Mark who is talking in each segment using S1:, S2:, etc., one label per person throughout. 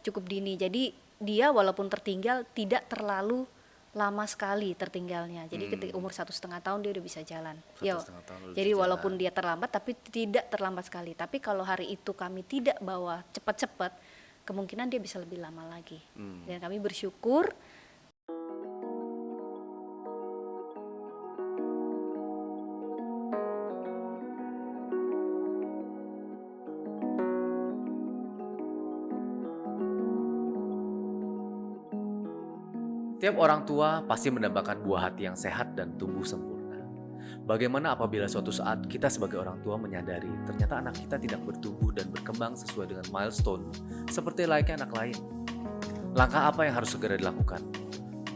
S1: cukup dini. Jadi dia walaupun tertinggal tidak terlalu lama sekali tertinggalnya. Jadi ketika umur 1,5 tahun dia udah bisa jalan.
S2: Satu
S1: Ya,
S2: setengah tahun udah bisa
S1: jadi
S2: jalan.
S1: walaupun dia terlambat tapi tidak terlambat sekali. Tapi kalau hari itu kami tidak bawa cepat-cepat, kemungkinan dia bisa lebih lama lagi. Dan kami bersyukur.
S2: Tiap orang tua pasti mendambakan buah hati yang sehat dan tumbuh sempurna. Bagaimana apabila suatu saat kita sebagai orang tua menyadari ternyata anak kita tidak bertumbuh dan berkembang sesuai dengan milestone seperti layaknya anak lain? Langkah apa yang harus segera dilakukan?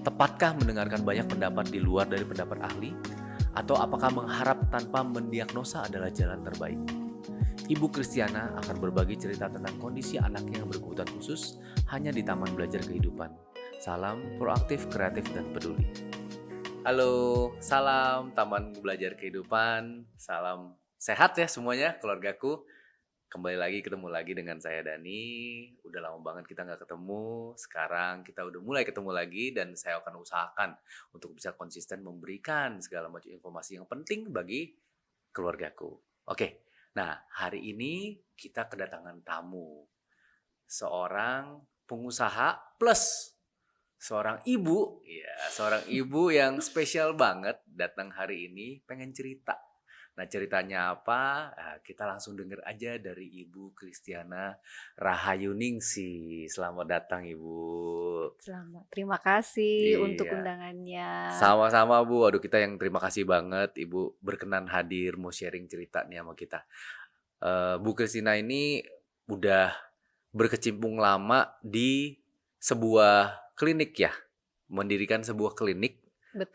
S2: Tepatkah mendengarkan banyak pendapat di luar dari pendapat ahli? Atau apakah mengharap tanpa mendiagnosa adalah jalan terbaik? Ibu Kristiana akan berbagi cerita tentang kondisi anaknya yang berkebutuhan khusus hanya di Taman Belajar Kehidupan. Salam proaktif, kreatif, dan peduli. Halo, salam Taman Belajar Kehidupan. Salam sehat ya semuanya, keluargaku. Kembali lagi, ketemu lagi dengan saya Dani. Udah lama banget kita nggak ketemu. Sekarang kita udah mulai ketemu lagi dan saya akan usahakan untuk bisa konsisten memberikan segala macam informasi yang penting bagi keluargaku. Oke, nah hari ini kita kedatangan tamu. Seorang pengusaha plus seorang ibu. Ya, seorang ibu yang spesial banget datang hari ini pengen cerita. Nah, ceritanya apa? Nah, kita langsung denger aja dari Ibu Kristiana Rahayuningsi. Selamat datang, Ibu.
S1: Selamat. Terima kasih untuk
S2: Iya,
S1: undangannya.
S2: sama-sama Bu. Waduh, kita yang terima kasih banget Ibu berkenan hadir mau sharing cerita nih sama kita. Bu Kristina ini udah berkecimpung lama di sebuah klinik ya, mendirikan sebuah klinik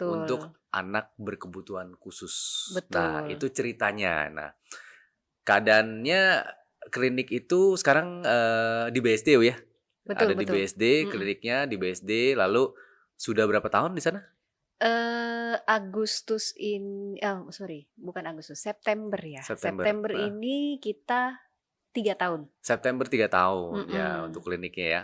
S2: untuk
S1: Betul,
S2: anak berkebutuhan khusus. Nah,
S1: betul.
S2: itu ceritanya. Nah, keadaannya klinik itu sekarang di BSD ya?
S1: Betul,
S2: Ada di
S1: betul.
S2: BSD,
S1: Mm-mm.
S2: kliniknya di BSD. Lalu sudah berapa tahun di sana?
S1: Agustus ini, oh sorry, bukan Agustus, September ya.
S2: September.
S1: September ini kita 3 tahun.
S2: September 3 tahun ya
S1: Mm-mm.
S2: untuk kliniknya ya.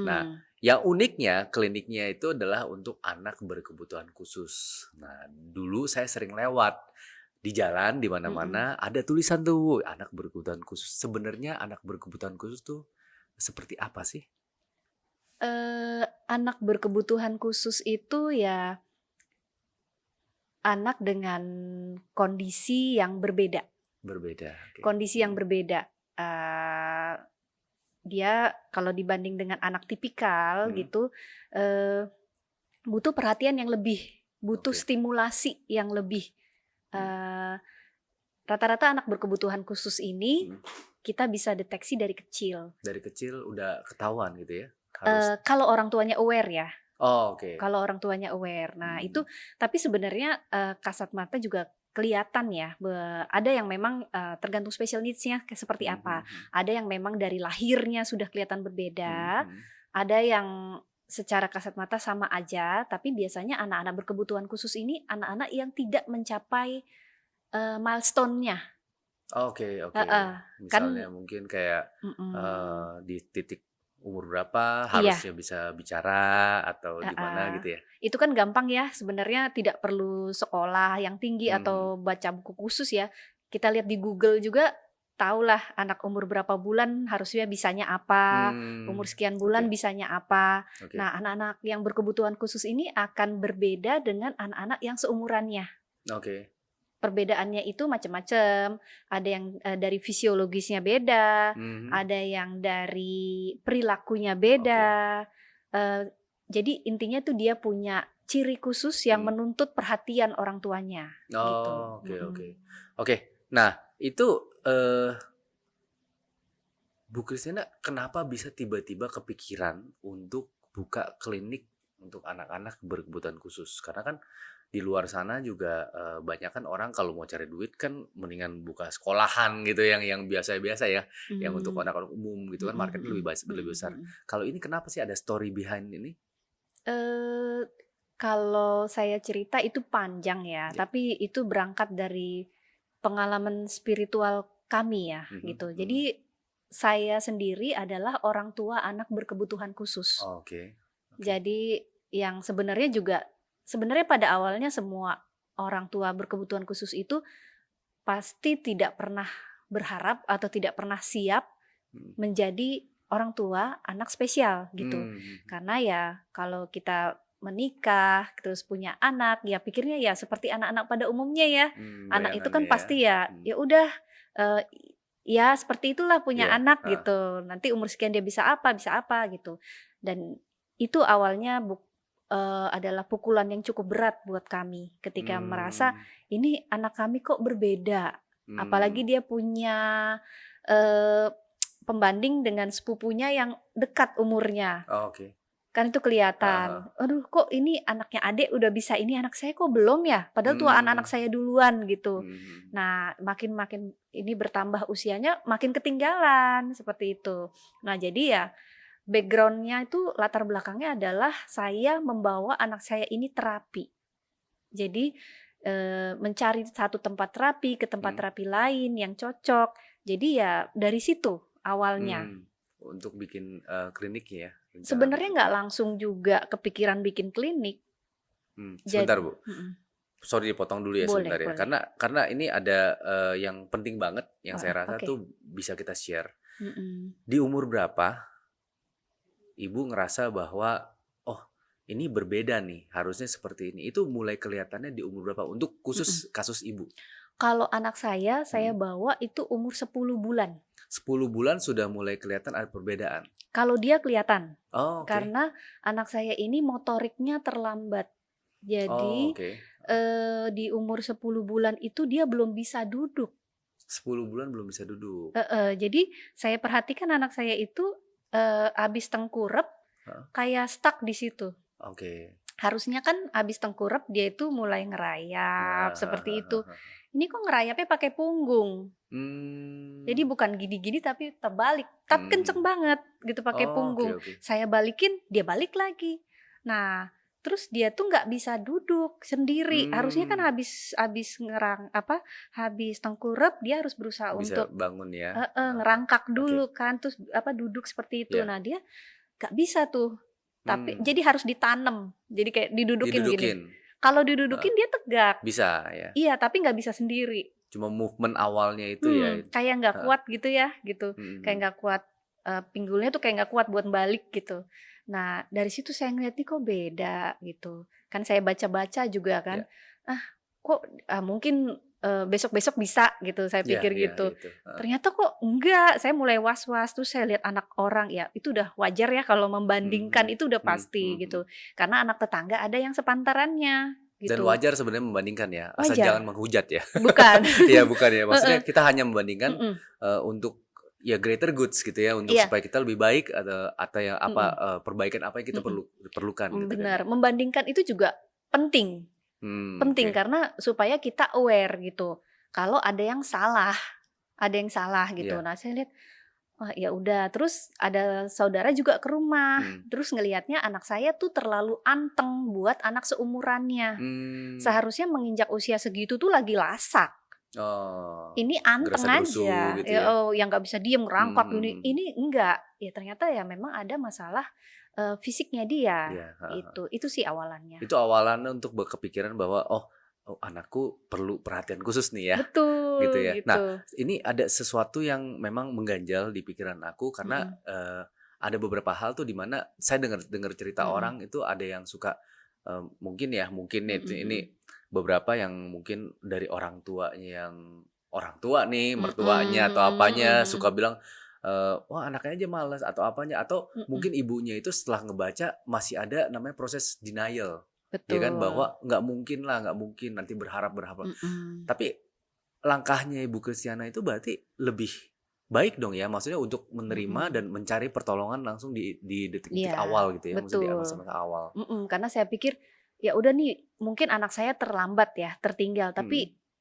S2: Nah,
S1: Mm-mm.
S2: yang uniknya kliniknya itu adalah untuk anak berkebutuhan khusus. Nah, dulu saya sering lewat di jalan di
S1: Mm-mm.
S2: mana-mana ada tulisan tuh anak berkebutuhan khusus. Sebenarnya anak berkebutuhan khusus tuh seperti apa sih?
S1: Anak berkebutuhan khusus itu ya anak dengan kondisi yang berbeda.
S2: Berbeda. Oke.
S1: Kondisi yang berbeda. Eh, Dia kalau dibanding dengan anak tipikal
S2: Hmm.
S1: gitu, eh, butuh perhatian yang lebih, butuh
S2: Oke.
S1: stimulasi yang lebih.
S2: Hmm.
S1: Eh, Rata-rata anak berkebutuhan khusus ini
S2: Hmm.
S1: kita bisa deteksi dari kecil.
S2: Dari kecil udah ketahuan gitu ya? Harus.
S1: Kalau orang tuanya aware ya,
S2: Oh, oke.
S1: kalau orang tuanya aware. Nah itu,
S2: Hmm.
S1: tapi sebenarnya kasat mata juga kelihatan ya. Ada yang memang tergantung special needs-nya seperti
S2: Hmm.
S1: apa.
S2: Hmm.
S1: Ada yang memang dari lahirnya sudah kelihatan
S2: Hmm.
S1: berbeda.
S2: Hmm.
S1: Ada yang secara kasat mata sama aja, tapi biasanya anak-anak berkebutuhan khusus ini anak-anak yang tidak mencapai milestone-nya.
S2: Oke, oke.
S1: Heeh, kan
S2: Misalnya mungkin kayak di titik umur berapa
S1: iya,
S2: harusnya bisa bicara atau di mana
S1: heeh.
S2: gitu ya?
S1: Itu kan gampang ya sebenarnya, tidak perlu sekolah yang tinggi
S2: Mhm.
S1: atau baca buku khusus ya. Kita lihat di Google juga tahulah anak umur berapa bulan harusnya bisanya apa, umur sekian bulan
S2: Oke,
S1: bisanya apa.
S2: oke,
S1: Nah, anak-anak yang berkebutuhan khusus ini akan berbeda dengan anak-anak yang seumurannya.
S2: oke.
S1: Perbedaannya itu macam-macam, ada yang dari fisiologisnya beda,
S2: Mhm.
S1: ada yang dari perilakunya
S2: Oke.
S1: beda. Eee, jadi intinya tuh dia punya ciri khusus yang
S2: Mhm.
S1: menuntut perhatian orang tuanya, gitu.
S2: Oh, oke, oke. Oke, nah itu, eee, Bu Christina kenapa bisa tiba-tiba kepikiran untuk buka klinik untuk anak-anak berkebutuhan khusus? Karena kan di luar sana juga, banyakan orang kalau mau cari duit kan mendingan buka sekolahan gitu yang biasa-biasa ya, yang untuk
S1: Mmm,
S2: anak-anak umum gitu kan
S1: mhm
S2: marketnya
S1: mhm,
S2: lebih
S1: mhm
S2: besar.
S1: mhm.
S2: Kalau ini kenapa sih ada story behind ini?
S1: Eee, Kalau saya cerita itu panjang ya,
S2: Ya.
S1: tapi itu berangkat dari pengalaman spiritual kami ya,
S2: Mhm,
S1: gitu.
S2: mhm.
S1: Jadi saya sendiri adalah orang tua anak berkebutuhan khusus.
S2: Oke. Oke.
S1: Jadi yang sebenarnya pada awalnya semua orang tua berkebutuhan khusus itu pasti tidak pernah berharap atau tidak pernah siap
S2: Mhm.
S1: menjadi orang tua anak spesial gitu.
S2: Mhm.
S1: Karena ya kalau kita menikah terus punya anak ya pikirnya ya seperti anak-anak pada umumnya ya. Anak itu kan
S2: Bayangannya ya.
S1: pasti ya
S2: Mhm.
S1: ya udah eh, ya seperti itulah punya
S2: Iya,
S1: anak
S2: heeh.
S1: gitu. Nanti umur sekian dia bisa apa gitu. Dan itu awalnya adalah pukulan yang cukup berat buat kami ketika merasa
S2: Mmm.
S1: ini anak kami kok berbeda. Apalagi
S2: Mmm.
S1: dia punya eh, pembanding dengan sepupunya yang dekat umurnya.
S2: Oh, oke.
S1: Kan itu
S2: Heeh, heeh.
S1: kelihatan, "Aduh kok ini anaknya adik udah bisa ini, anak saya kok belum ya? Padahal tua anak-anak
S2: Mmm.
S1: saya duluan," gitu.
S2: Mhm, mhm.
S1: Nah, makin makin ini bertambah usianya, makin ketinggalan, seperti itu. Nah, jadi ya background-nya itu latar belakangnya adalah saya membawa anak saya ini terapi. Jadi, mencari satu tempat terapi ke tempat
S2: Mhm.
S1: terapi lain yang cocok. Jadi ya dari situ awalnya.
S2: Untuk bikin, kliniknya ya, rencana
S1: Sebenarnya
S2: bikin
S1: nggak
S2: klinik.
S1: langsung juga kepikiran bikin klinik.
S2: Sebentar, Bu.
S1: Mhm,
S2: Sorry dipotong dulu ya
S1: boleh
S2: sebentar ya,
S1: boleh.
S2: karena ini ada, yang penting banget yang
S1: Heeh,
S2: saya rasa
S1: oke.
S2: tuh bisa kita share.
S1: Mhm,
S2: Di umur berapa Ibu ngerasa bahwa, "Oh, ini berbeda nih, harusnya seperti ini." Itu mulai kelihatannya di umur berapa untuk khusus
S1: mhm.
S2: kasus Ibu?
S1: Kalau anak saya
S2: Mhm.
S1: bawa itu umur 10 bulan.
S2: 10 bulan sudah mulai kelihatan ada perbedaan?
S1: Kalau dia kelihatan,
S2: Oh, oke.
S1: karena anak saya ini motoriknya terlambat.
S2: Oh,
S1: Jadi,
S2: oke.
S1: di umur 10 bulan itu dia belum bisa duduk.
S2: 10 bulan belum bisa duduk.
S1: Heeh, jadi saya perhatikan anak saya itu, habis tengkurap
S2: Heeh,
S1: kayak stuck di situ.
S2: oke.
S1: Harusnya kan habis tengkurap dia itu mulai
S2: Nah,
S1: ngerayap
S2: heeh,
S1: seperti
S2: heeh,
S1: itu.
S2: heeh, heeh.
S1: Ini kok ngerayapnya pakai punggung. Jadi
S2: Mmm,
S1: bukan gini-gini tapi terbalik, tapi
S2: mhm,
S1: kenceng
S2: mhm.
S1: banget gitu pakai
S2: Oh, oke,
S1: punggung.
S2: oke.
S1: Saya balikin, dia balik lagi. Nah, terus dia tuh nggak bisa duduk sendiri. Harusnya kan
S2: Mmm,
S1: habis habis habis tengkurap dia harus berusaha
S2: bisa
S1: untuk
S2: bangun ya?
S1: heeh,
S2: Heeh, heeh.
S1: ngerangkak
S2: Oke,
S1: dulu kan, terus duduk seperti itu.
S2: iya.
S1: Nah, dia nggak bisa tuh. Tapi
S2: Mmm,
S1: jadi harus ditanam. Jadi kayak didudukin gini.
S2: didudukin?
S1: Kalau
S2: Heeh,
S1: didudukin dia tegak.
S2: bisa ya?
S1: Iya, tapi nggak bisa sendiri.
S2: Cuma movement awalnya itu ya?
S1: Kayak nggak
S2: Heeh,
S1: kuat gitu ya, gitu.
S2: mhm,
S1: Kayak
S2: mhm.
S1: nggak kuat, pinggulnya tuh kayak nggak kuat buat balik gitu. Nah, dari situ saya ngeliat nih kok beda gitu. Kan saya baca-baca juga kan,
S2: Iya,
S1: ah kok, mungkin, besok-besok bisa gitu, saya
S2: iya,
S1: pikir
S2: iya,
S1: gitu.
S2: itu, heeh,
S1: Ternyata kok enggak, saya mulai was-was, terus saya lihat anak orang, ya itu udah wajar ya kalau
S2: mhm,
S1: membandingkan
S2: mhm,
S1: itu udah
S2: mhm,
S1: pasti
S2: mhm, mhm.
S1: gitu. Karena anak tetangga ada yang sepantarannya
S2: Dan
S1: gitu.
S2: wajar sebenarnya membandingkan ya, asal jangan
S1: Wajar,
S2: menghujat ya.
S1: bukan.
S2: Iya, bukan ya, maksudnya
S1: Heeh,
S2: kita hanya membandingkan,
S1: mhm,
S2: untuk ya greater goods gitu ya, untuk
S1: iya,
S2: supaya kita lebih baik atau yang apa,
S1: mhm.
S2: perbaikan apa yang kita
S1: Mhm,
S2: perlukan gitu kan
S1: bener,
S2: ya.
S1: membandingkan itu juga penting penting
S2: Oke.
S1: karena supaya kita aware gitu, kalau ada yang salah gitu.
S2: Iya,
S1: Nah saya lihat, wah ya udah, terus ada saudara juga ke rumah,
S2: mhm.
S1: terus ngelihatnya anak saya tuh terlalu anteng buat anak seumurannya.
S2: Mmm,
S1: Seharusnya menginjak usia segitu tuh lagi lasak,
S2: oh,
S1: ini anteng
S2: gerasa-gerusu
S1: aja,
S2: gitu
S1: ya
S2: ya?
S1: yang nggak bisa diem,
S2: Mhm,
S1: ngerangkak
S2: mhm, mhm.
S1: ini enggak. Ya ternyata ya memang ada masalah, fisiknya dia,
S2: Iya, heeh, heeh.
S1: itu sih awalannya.
S2: Itu awalannya untuk berkepikiran bahwa, "Oh, oh anakku perlu perhatian khusus nih ya." Gitu
S1: Betul,
S2: ya. Nah,
S1: gitu.
S2: ini ada sesuatu yang memang mengganjal di pikiran aku karena,
S1: Mhm,
S2: ada beberapa hal tuh di mana saya dengar dengar cerita
S1: mhm,
S2: orang itu ada yang suka, mungkin nih
S1: mhm,
S2: ini
S1: mhm.
S2: beberapa yang mungkin dari orang tua nih,
S1: Mhm,
S2: mertuanya atau
S1: mhm,
S2: apanya suka
S1: mhm,
S2: bilang, "Wah anaknya aja males," atau apanya, atau
S1: mhm.
S2: mungkin ibunya itu setelah ngebaca masih ada namanya proses denial, ya kan,
S1: Betul.
S2: bahwa nggak mungkin lah, nggak mungkin, nanti berharap.
S1: Mhm,
S2: Tapi langkahnya Ibu Kristiana itu berarti lebih baik dong ya, maksudnya untuk menerima
S1: mhm.
S2: dan mencari pertolongan langsung di detik-detik
S1: Iya,
S2: awal gitu ya, maksudnya di
S1: betul.
S2: masa-masa awal.
S1: Karena saya pikir, ya udah nih mungkin anak saya terlambat ya, tertinggal,
S2: Mhm.
S1: tapi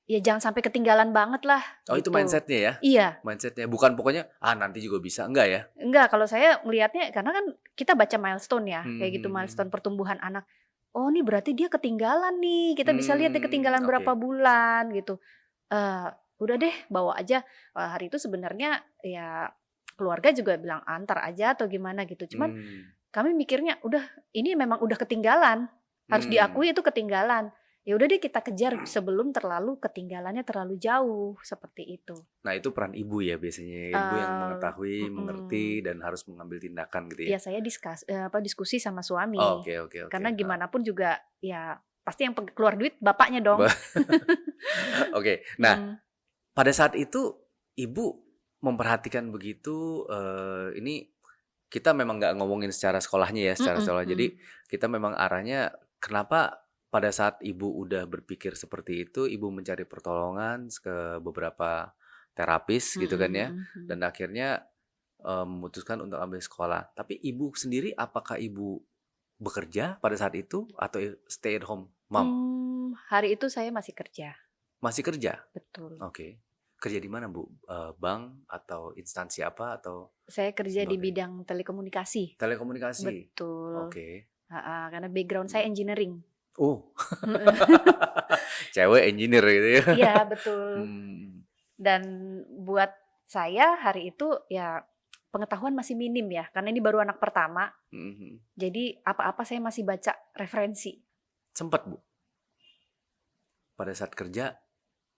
S1: ya jangan sampai ketinggalan banget lah,
S2: Oh itu
S1: gitu.
S2: mindset-nya ya?
S1: Iya,
S2: Mindset-nya, bukan pokoknya, "Ah nanti juga bisa," enggak ya?
S1: enggak, kalau saya ngelihatnya karena kan kita baca milestone ya,
S2: Mhm,
S1: kayak gitu
S2: mhm,
S1: milestone
S2: mhm.
S1: pertumbuhan anak. Oh, nih berarti dia ketinggalan nih, kita bisa lihat dia ketinggalan
S2: Oke.
S1: berapa bulan gitu. Udah deh bawa aja, hari itu sebenarnya ya keluarga juga bilang antar aja atau gimana gitu. Cuman kami mikirnya udah ini memang udah ketinggalan, harus diakui itu ketinggalan. Ya udah deh kita kejar sebelum ketinggalannya terlalu jauh seperti itu.
S2: Nah itu peran ibu ya biasanya, ibu yang mengetahui, mengerti dan harus mengambil tindakan gitu ya.
S1: Ya saya diskusi sama suami.
S2: Oke.
S1: Karena gimana pun juga ya pasti yang keluar duit bapaknya dong.
S2: Oke. Nah pada saat itu ibu memperhatikan begitu, ini kita memang nggak ngomongin secara sekolahnya ya, secara sekolah. Jadi kita memang arahnya kenapa pada saat ibu udah berpikir seperti itu, ibu mencari pertolongan ke beberapa terapis gitu kan ya, dan akhirnya memutuskan untuk ambil sekolah. Tapi ibu sendiri, apakah ibu bekerja pada saat itu atau stay at home mom?
S1: Hari itu saya masih kerja.
S2: Masih kerja?
S1: Betul.
S2: Oke. Kerja di mana Bu? Bank atau instansi apa atau?
S1: Saya kerja di bidang telekomunikasi.
S2: Telekomunikasi.
S1: Betul.
S2: Oke.
S1: Karena background saya engineering.
S2: Oh, cewek engineer gitu ya?
S1: Iya betul. Dan buat saya hari itu ya pengetahuan masih minim ya, karena ini baru anak pertama. Jadi apa-apa saya masih baca referensi.
S2: Sempat Bu? Pada saat kerja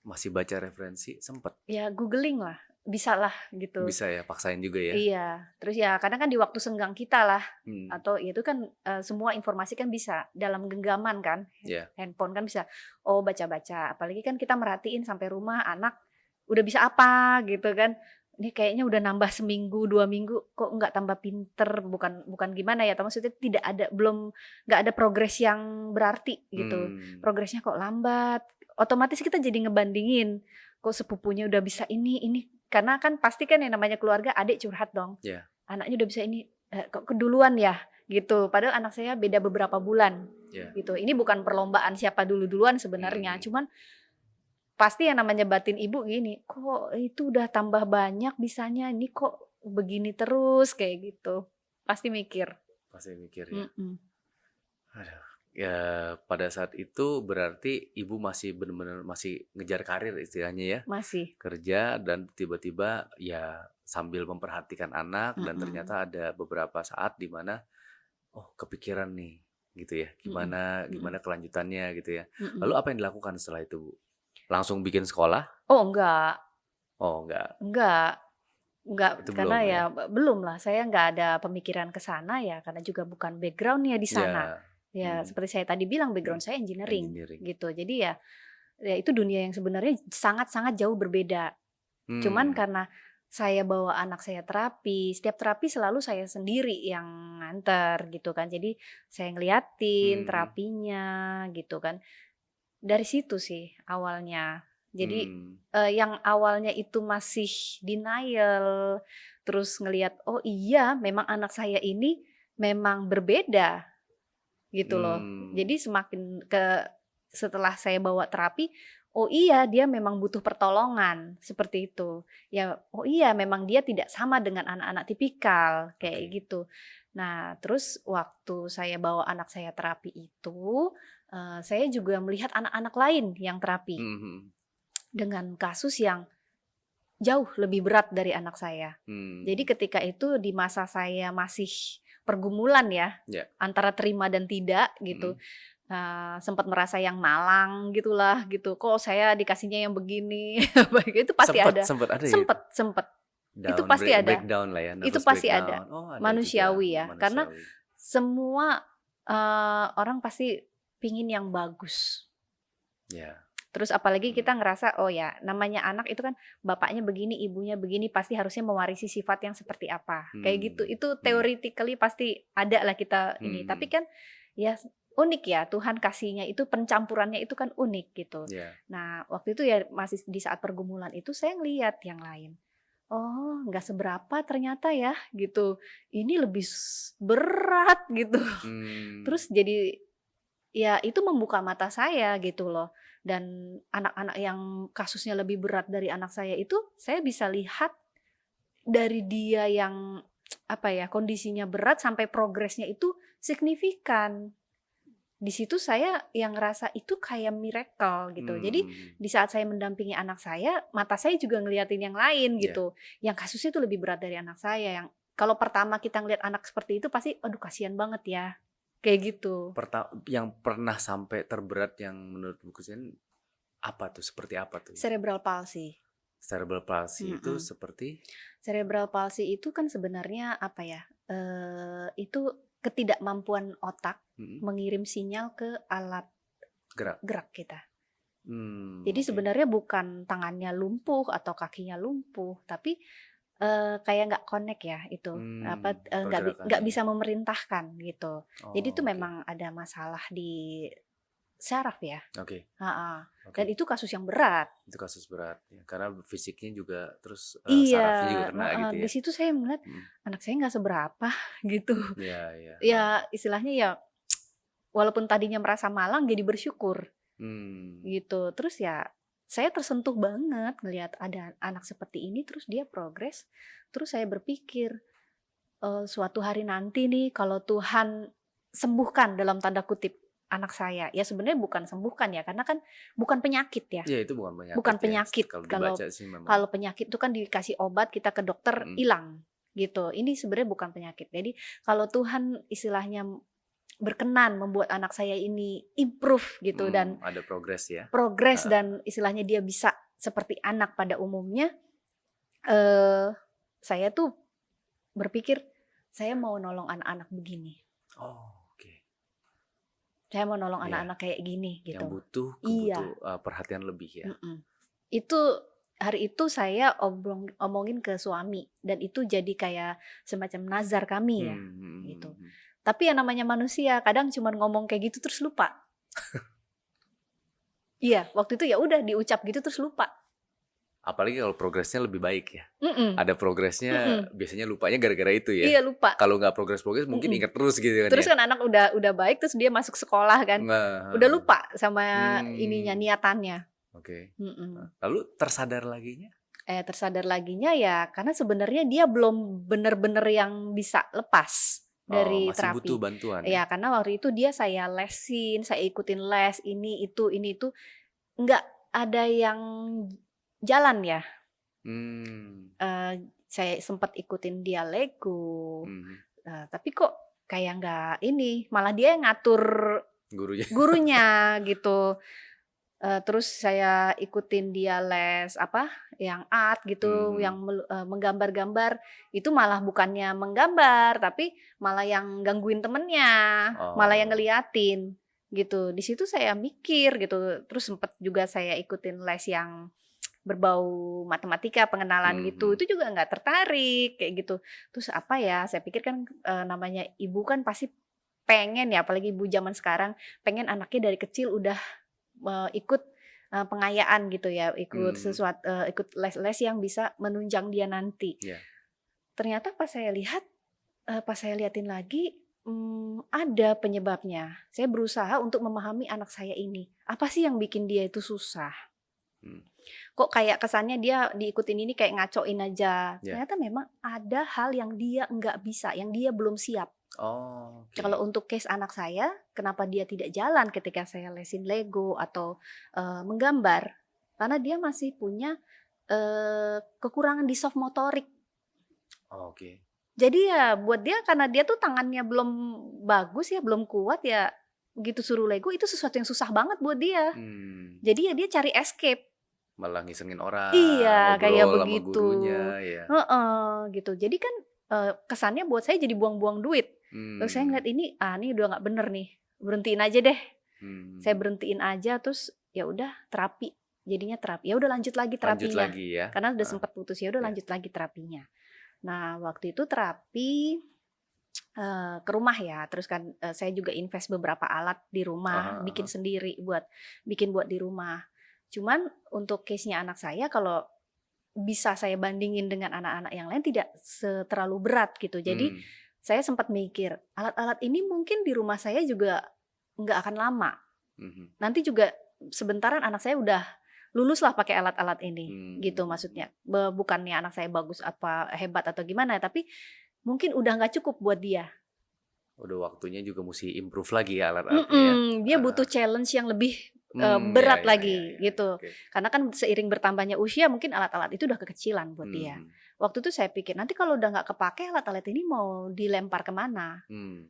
S2: masih baca referensi, sempat?
S1: Ya googling lah, bisa lah gitu.
S2: Bisa ya, paksain juga ya?
S1: Iya, terus ya kadang kan di waktu senggang kita lah, atau itu kan semua informasi kan bisa dalam genggaman kan, handphone kan bisa, baca-baca. Apalagi kan kita merhatiin sampai rumah anak udah bisa apa gitu kan. Ini kayaknya udah nambah seminggu 2 minggu kok nggak tambah pinter, bukan gimana ya, maksudnya nggak ada progres yang berarti gitu. Progresnya kok lambat. Otomatis kita jadi ngebandingin, kok sepupunya udah bisa ini. Karena kan pasti kan yang namanya keluarga adik curhat dong. Anaknya udah bisa ini, kok keduluan ya gitu. Padahal anak saya beda beberapa bulan gitu. Ini bukan perlombaan siapa duluan sebenarnya. Cuman pasti yang namanya batin ibu gini, kok itu udah tambah banyak bisanya, ini kok begini terus kayak gitu. Pasti mikir ya.
S2: Aduh. Ya pada saat itu berarti ibu masih benar-benar masih ngejar karir istilahnya ya.
S1: Masih.
S2: Kerja dan tiba-tiba ya sambil memperhatikan anak dan ternyata ada beberapa saat di mana kepikiran nih gitu ya. Gimana kelanjutannya gitu ya. Lalu apa yang dilakukan setelah itu Bu? Langsung bikin sekolah?
S1: Enggak.
S2: Itu
S1: Karena
S2: belum,
S1: ya belum lah. Saya nggak ada pemikiran ke sana ya, karena juga bukan backgroundnya di sana. Ya seperti saya tadi bilang background saya engineering gitu. Jadi ya itu dunia yang sebenarnya sangat-sangat jauh berbeda. Cuman karena saya bawa anak saya terapi, setiap terapi selalu saya sendiri yang nganter gitu kan. Jadi saya ngeliatin terapinya gitu kan. Dari situ sih awalnya. Jadi yang awalnya itu masih denial, terus ngelihat oh iya memang anak saya ini memang berbeda gitu loh. Jadi semakin setelah saya bawa terapi, oh iya dia memang butuh pertolongan seperti itu. Ya oh iya memang dia tidak sama dengan anak-anak tipikal kayak gitu. Nah terus waktu saya bawa anak saya terapi itu, saya juga melihat anak-anak lain yang terapi dengan kasus yang jauh lebih berat dari anak saya. Jadi ketika itu di masa saya masih pergumulan ya, antara terima dan tidak gitu. Sempat merasa yang malang gitulah gitu. Kok saya dikasihnya yang begini? Itu pasti ada. Sempat. Itu pasti ada.
S2: Breakdown lah ya.
S1: Itu pasti ada. Manusiawi ya. Karena semua orang pasti pingin yang bagus. Terus apalagi kita ngerasa oh ya namanya anak itu kan bapaknya begini, ibunya begini, pasti harusnya mewarisi sifat yang seperti apa. Kayak gitu. Itu theoretically pasti ada lah kita ini. Tapi kan ya unik ya, Tuhan kasihnya itu pencampurannya itu kan unik gitu. Nah waktu itu ya masih di saat pergumulan itu saya ngeliat yang lain. Oh nggak seberapa ternyata ya gitu. Ini lebih berat gitu. Terus jadi ya itu membuka mata saya gitu loh. Dan anak-anak yang kasusnya lebih berat dari anak saya itu saya bisa lihat dari dia yang kondisinya berat sampai progresnya itu signifikan. di situ saya yang ngerasa itu kayak miracle gitu. Jadi di saat saya mendampingi anak saya, mata saya juga ngeliatin yang lain
S2: Iya.
S1: gitu. Yang kasusnya itu lebih berat dari anak saya. Yang kalau pertama kita ngeliat anak seperti itu pasti, aduh kasihan banget ya, kayak gitu.
S2: Yang pernah sampai terberat yang menurut Bu Christian apa tuh? Seperti apa tuh?
S1: Cerebral palsy.
S2: Cerebral palsy itu
S1: Mm-mm.
S2: seperti
S1: Cerebral palsy itu kan sebenarnya apa ya? Itu ketidakmampuan otak mengirim sinyal ke alat gerak kita. Jadi
S2: Oke.
S1: sebenarnya bukan tangannya lumpuh atau kakinya lumpuh, tapi kayak nggak connect ya itu, nggak
S2: Pergerakannya.
S1: bisa memerintahkan gitu. Jadi itu
S2: oke.
S1: memang ada masalah di saraf ya.
S2: Oke.
S1: Dan itu kasus yang berat.
S2: Itu kasus berat ya, karena fisiknya juga terus
S1: Iya,
S2: sarafnya juga kena gitu
S1: di
S2: ya.
S1: situ saya melihat anak saya nggak seberapa gitu.
S2: Iya.
S1: Ya istilahnya ya, walaupun tadinya merasa malang jadi bersyukur gitu. Terus ya saya tersentuh banget ngelihat ada anak seperti ini, terus dia progres. Terus saya berpikir, suatu hari nanti nih kalau Tuhan sembuhkan dalam tanda kutip anak saya, ya sebenarnya bukan sembuhkan ya, karena kan bukan penyakit ya.
S2: Iya, itu bukan penyakit.
S1: Bukan
S2: ya.
S1: penyakit.
S2: Kalau
S1: Kalau
S2: dibaca sih memang.
S1: kalau penyakit itu kan dikasih obat, kita ke dokter hilang gitu. Ini sebenarnya bukan penyakit. Jadi kalau Tuhan istilahnya berkenan membuat anak saya ini improve gitu dan
S2: ada progres ya.
S1: Progres dan istilahnya dia bisa seperti anak pada umumnya, saya tuh berpikir saya mau nolong anak-anak begini.
S2: Oke.
S1: Saya mau nolong
S2: Iya.
S1: anak-anak kayak gini gitu.
S2: Yang butuh
S1: Iya.
S2: perhatian lebih ya.
S1: Itu hari itu saya omongin ke suami dan itu jadi kayak semacam nazar kami ya gitu. Tapi yang namanya manusia kadang cuma ngomong kayak gitu terus lupa. Iya, waktu itu ya udah diucap gitu terus lupa.
S2: Apalagi kalau progresnya lebih baik ya. Ada progresnya, biasanya lupanya gara-gara itu ya.
S1: Iya, lupa.
S2: Kalau nggak progres mungkin ingat terus gitu kan.
S1: Terus kan anak udah baik terus dia masuk sekolah kan. Udah lupa sama ininya, niatannya.
S2: Oke. Lalu tersadar laginya?
S1: Tersadar laginya ya karena sebenarnya dia belum bener-bener yang bisa lepas dari
S2: masih
S1: terapi.
S2: butuh bantuan.
S1: Ya, karena waktu itu dia saya lesin, saya ikutin les ini itu, nggak ada yang jalan ya. Saya sempat ikutin dia Lego, tapi kok kayak nggak ini, malah dia yang ngatur gurunya gitu. Terus saya ikutin dia les yang art gitu, yang menggambar-gambar, itu malah bukannya menggambar tapi malah yang gangguin temennya, malah yang ngeliatin gitu. Di situ saya mikir gitu. Terus sempat juga saya ikutin les yang berbau matematika, pengenalan gitu, itu juga nggak tertarik kayak gitu. Terus apa ya, saya pikir kan namanya ibu kan pasti pengen ya, apalagi ibu zaman sekarang pengen anaknya dari kecil udah ikut pengayaan gitu ya, ikut sesuatu, ikut les-les yang bisa menunjang dia nanti. Ternyata pas saya liatin lagi, ada penyebabnya. Saya berusaha untuk memahami anak saya ini. Apa sih yang bikin dia itu susah? Kok kayak kesannya dia diikutin ini kayak ngacoin aja. Ternyata memang ada hal yang dia nggak bisa, yang dia belum siap. Kalau untuk case anak saya, kenapa dia tidak jalan ketika saya lesin Lego atau menggambar? Karena dia masih punya kekurangan di soft motorik. Jadi ya buat dia, karena dia tuh tangannya belum bagus ya, belum kuat ya, begitu suruh Lego itu sesuatu yang susah banget buat dia. Jadi ya dia cari escape.
S2: Malah ngisengin orang,
S1: iya, kayak begitu.
S2: Sama gurunya, ya.
S1: Gitu. Jadi kan kesannya buat saya jadi buang-buang duit. Terus saya ngeliat ini udah nggak bener nih, berhentiin aja deh. Saya berhentiin aja, terus ya udah terapi, jadinya terapi. Ya udah lanjut lagi terapinya.
S2: Lanjut lagi ya.
S1: Karena udah sempat putus, ya udah lanjut lagi terapinya. Nah waktu itu terapi ke rumah ya, terus kan saya juga invest beberapa alat di rumah, bikin sendiri buat di rumah. Cuman untuk case-nya anak saya, kalau bisa saya bandingin dengan anak-anak yang lain tidak terlalu berat gitu. Jadi saya sempat mikir, alat-alat ini mungkin di rumah saya juga nggak akan lama. Nanti juga sebentaran anak saya udah lulus lah pakai alat-alat ini, gitu maksudnya. Bukannya anak saya bagus apa hebat atau gimana, tapi mungkin udah nggak cukup buat dia.
S2: Udah waktunya juga mesti improve lagi ya alat-alatnya ya.
S1: Dia butuh challenge yang lebih
S2: Ya,
S1: berat
S2: ya,
S1: lagi
S2: ya, ya,
S1: gitu.
S2: oke.
S1: Karena kan seiring bertambahnya usia mungkin alat-alat itu udah kekecilan buat dia.
S2: Hmm,
S1: Waktu itu saya pikir nanti kalau udah nggak kepake alat-alat ini mau dilempar kemana?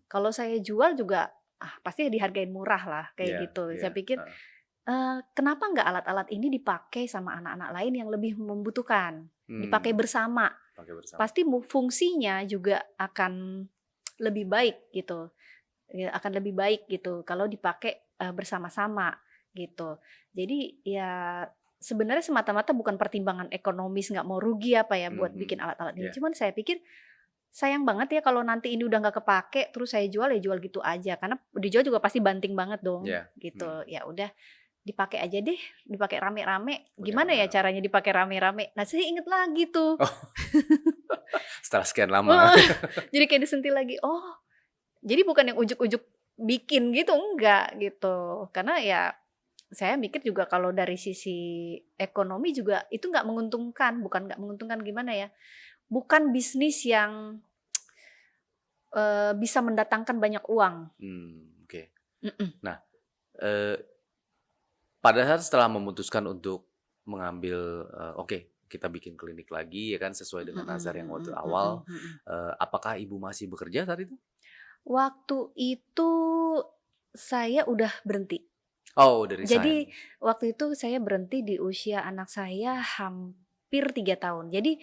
S1: Kalau saya jual juga pasti dihargain murah lah
S2: ya,
S1: kayak gitu. Saya
S2: ya,
S1: pikir kenapa nggak alat-alat ini dipakai sama anak-anak lain yang lebih membutuhkan, dipakai bersama.
S2: pakai bersama.
S1: Pasti fungsinya juga akan lebih baik gitu. Ya, akan lebih baik gitu kalau dipakai bersama-sama gitu. Jadi ya sebenarnya semata-mata bukan pertimbangan ekonomis nggak mau rugi apa ya buat bikin alat-alat ini.
S2: Yeah.
S1: Cuman saya pikir sayang banget ya kalau nanti ini udah nggak kepake terus saya jual ya jual gitu aja karena dijual juga pasti banting banget dong gitu. Ya udah dipakai aja deh, dipakai rame-rame. Gimana ya caranya dipakai rame-rame? Nah saya inget lagi tuh.
S2: Setelah sekian lama.
S1: Jadi kayak disentil lagi. Oh, jadi bukan yang ujuk-ujuk bikin gitu, enggak gitu. Karena ya saya mikir juga kalau dari sisi ekonomi juga itu nggak menguntungkan, bukan nggak menguntungkan gimana ya, bukan bisnis yang bisa mendatangkan banyak uang.
S2: Oke. Nah, pada saat setelah memutuskan untuk mengambil, kita bikin klinik lagi ya kan sesuai dengan nazar yang waktu awal, apakah ibu masih bekerja saat itu?
S1: Waktu itu saya udah berhenti.
S2: Oh, udah resign.
S1: Jadi waktu itu saya berhenti di usia anak saya hampir 3 tahun. Jadi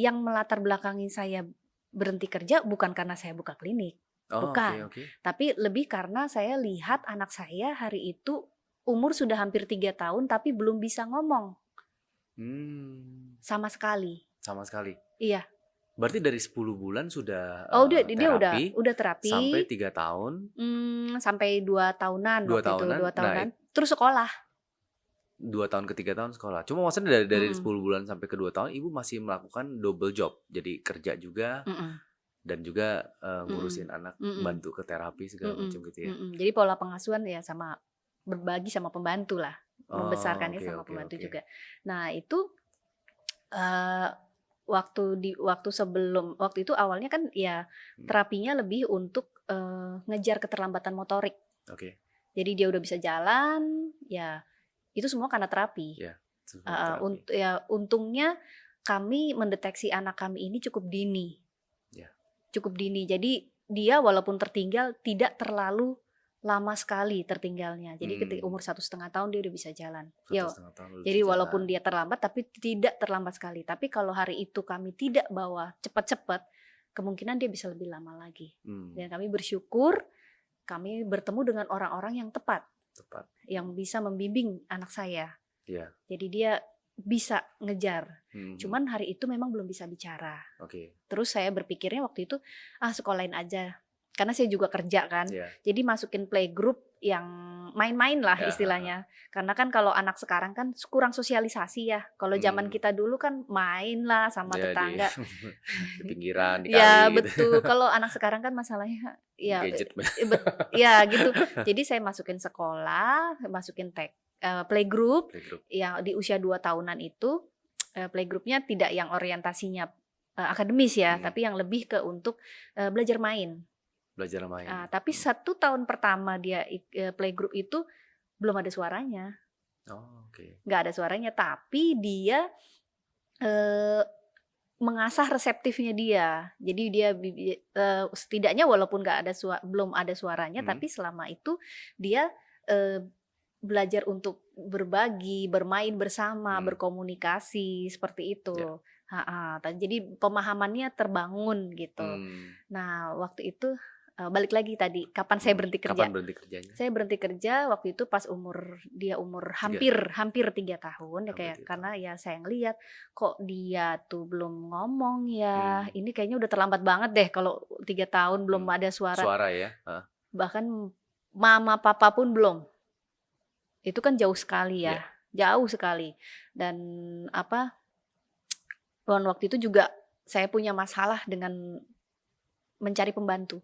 S1: yang melatar belakangi saya berhenti kerja bukan karena saya buka klinik, bukan.
S2: Oke.
S1: Tapi lebih karena saya lihat anak saya hari itu umur sudah hampir 3 tahun tapi belum bisa ngomong. Sama sekali.
S2: Sama sekali?
S1: Iya.
S2: Berarti dari 10 bulan sudah
S1: dia udah terapi.
S2: Sampai 3 tahun?
S1: Sampai 2 tahunan
S2: 2
S1: waktu
S2: tahunan?
S1: itu, 2 tahunan. Terus sekolah.
S2: 2 tahun ke 3 tahun sekolah. Cuma maksudnya dari 10 bulan sampai ke 2 tahun ibu masih melakukan double job. Jadi kerja juga dan juga ngurusin anak, bantu ke terapi segala macam gitu ya.
S1: Jadi pola pengasuhan ya sama berbagi sama pembantu lah. Membesarkannya sama pembantu juga. Nah, itu waktu itu awalnya kan ya terapinya lebih untuk ngejar keterlambatan motorik. Jadi dia udah bisa jalan, ya itu semua karena terapi. Untungnya kami mendeteksi anak kami ini cukup dini. Cukup dini. Jadi dia walaupun tertinggal tidak terlalu lama sekali tertinggalnya. Jadi ketika umur 1,5 tahun dia udah bisa jalan. Jadi walaupun dia terlambat tapi tidak terlambat sekali. Tapi kalau hari itu kami tidak bawa cepat-cepat, kemungkinan dia bisa lebih lama lagi. Dan kami bersyukur kami bertemu dengan orang-orang yang tepat. Yang bisa membimbing anak saya. Jadi dia bisa ngejar. Cuman hari itu memang belum bisa bicara. Terus saya berpikirnya waktu itu sekolahin aja. Karena saya juga kerja kan, jadi masukin playgroup yang main-main lah istilahnya. Karena kan kalau anak sekarang kan kurang sosialisasi ya. Kalau zaman kita dulu kan main lah sama tetangga.
S2: Di pinggiran, di kali.
S1: Ya
S2: gitu.
S1: betul. Kalau anak sekarang kan masalahnya ya
S2: gadget.
S1: Ya gitu. Jadi saya masukin sekolah, masukin playgroup yang di usia 2 tahunan itu. Playgroupnya tidak yang orientasinya akademis ya, tapi yang lebih ke untuk belajar main. Tapi 1 tahun pertama dia playgroup itu belum ada suaranya. Nggak ada suaranya, tapi dia mengasah reseptifnya dia. Jadi dia setidaknya walaupun belum ada suaranya, tapi selama itu dia belajar untuk berbagi, bermain bersama, berkomunikasi seperti itu. Jadi pemahamannya terbangun gitu. Nah waktu itu balik lagi tadi, kapan saya berhenti kerja?
S2: Kapan berhenti kerjanya?
S1: Saya berhenti kerja waktu itu pas dia umur hampir 3 tahun ya karena ya saya ngelihat kok dia tuh belum ngomong ya. Ini kayaknya udah terlambat banget deh kalau 3 tahun belum ada suara.
S2: Suara ya.
S1: Bahkan mama papa pun belum. Itu kan jauh sekali ya. Jauh sekali. Dan waktu itu juga saya punya masalah dengan mencari pembantu.